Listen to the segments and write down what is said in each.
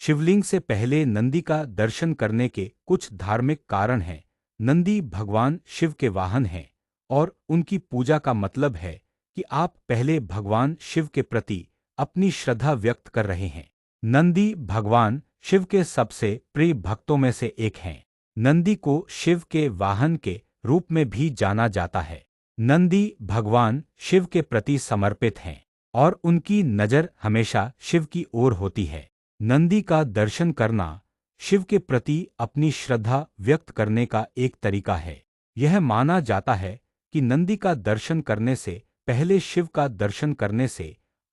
शिवलिंग से पहले नंदी का दर्शन करने के कुछ धार्मिक कारण हैं। नंदी भगवान शिव के वाहन हैं और उनकी पूजा का मतलब है कि आप पहले भगवान शिव के प्रति अपनी श्रद्धा व्यक्त कर रहे हैं। नंदी भगवान शिव के सबसे प्रिय भक्तों में से एक हैं। नंदी को शिव के वाहन के रूप में भी जाना जाता है। नंदी भगवान शिव के प्रति समर्पित हैं और उनकी नज़र हमेशा शिव की ओर होती है। नंदी का दर्शन करना शिव के प्रति अपनी श्रद्धा व्यक्त करने का एक तरीका है। यह माना जाता है कि नंदी का दर्शन करने से पहले शिव का दर्शन करने से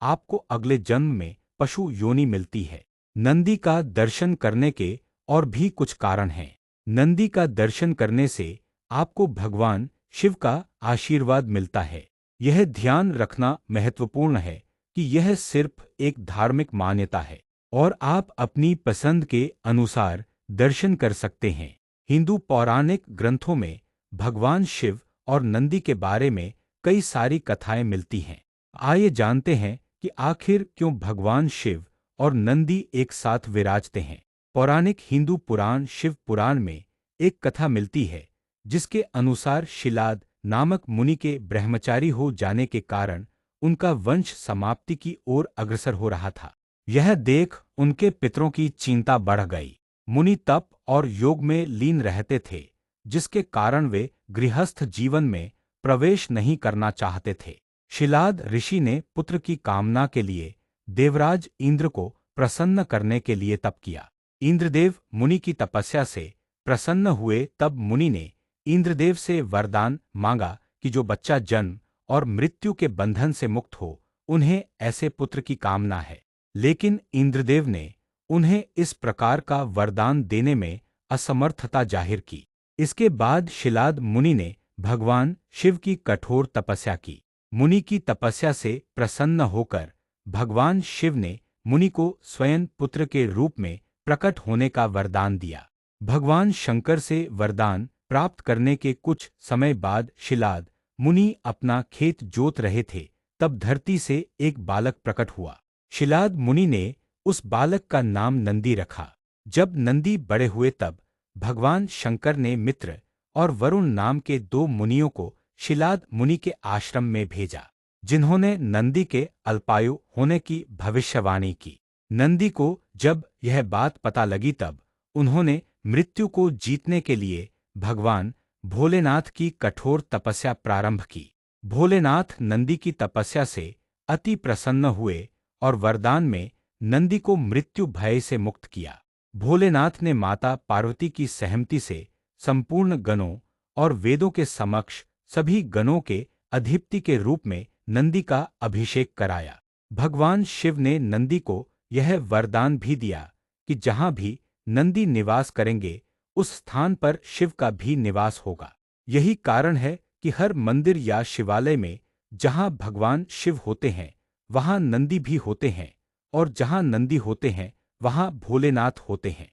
आपको अगले जन्म में पशु योनि मिलती है। नंदी का दर्शन करने के और भी कुछ कारण हैं। नंदी का दर्शन करने से आपको भगवान शिव का आशीर्वाद मिलता है। यह ध्यान रखना महत्वपूर्ण है कि यह सिर्फ एक धार्मिक मान्यता है और आप अपनी पसंद के अनुसार दर्शन कर सकते हैं। हिंदू पौराणिक ग्रंथों में भगवान शिव और नंदी के बारे में कई सारी कथाएं मिलती हैं। आइए जानते हैं कि आखिर क्यों भगवान शिव और नंदी एक साथ विराजते हैं। पौराणिक हिंदू पुराण शिव पुराण में एक कथा मिलती है जिसके अनुसार शिलाद नामक मुनि के ब्रह्मचारी हो जाने के कारण उनका वंश समाप्ति की ओर अग्रसर हो रहा था। यह देख उनके पितरों की चिंता बढ़ गई। मुनि तप और योग में लीन रहते थे, जिसके कारण वे गृहस्थ जीवन में प्रवेश नहीं करना चाहते थे। शिलाद ऋषि ने पुत्र की कामना के लिए देवराज इंद्र को प्रसन्न करने के लिए तप किया। इंद्रदेव मुनि की तपस्या से प्रसन्न हुए। तब मुनि ने इंद्रदेव से वरदान मांगा कि जो बच्चा जन्म और मृत्यु के बंधन से मुक्त हो, उन्हें ऐसे पुत्र की कामना है। लेकिन इंद्रदेव ने उन्हें इस प्रकार का वरदान देने में असमर्थता जाहिर की। इसके बाद शिलाद मुनि ने भगवान शिव की कठोर तपस्या की। मुनि की तपस्या से प्रसन्न होकर भगवान शिव ने मुनि को स्वयं पुत्र के रूप में प्रकट होने का वरदान दिया। भगवान शंकर से वरदान प्राप्त करने के कुछ समय बाद शिलाद मुनि अपना खेत जोत रहे थे, तब धरती से एक बालक प्रकट हुआ। शिलाद मुनि ने उस बालक का नाम नंदी रखा। जब नंदी बड़े हुए तब भगवान शंकर ने मित्र और वरुण नाम के दो मुनियों को शिलाद मुनि के आश्रम में भेजा, जिन्होंने नंदी के अल्पायु होने की भविष्यवाणी की। नंदी को जब यह बात पता लगी तब उन्होंने मृत्यु को जीतने के लिए भगवान भोलेनाथ की कठोर तपस्या प्रारंभ की। भोलेनाथ नंदी की तपस्या से अति प्रसन्न हुए और वरदान में नंदी को मृत्यु भय से मुक्त किया। भोलेनाथ ने माता पार्वती की सहमति से संपूर्ण गणों और वेदों के समक्ष सभी गणों के अधिपति के रूप में नंदी का अभिषेक कराया। भगवान शिव ने नंदी को यह वरदान भी दिया कि जहां भी नंदी निवास करेंगे, उस स्थान पर शिव का भी निवास होगा। यही कारण है कि हर मंदिर या शिवालय में जहां भगवान शिव होते हैं, वहां नंदी भी होते हैं, और जहां नंदी होते हैं, वहां भोलेनाथ होते हैं।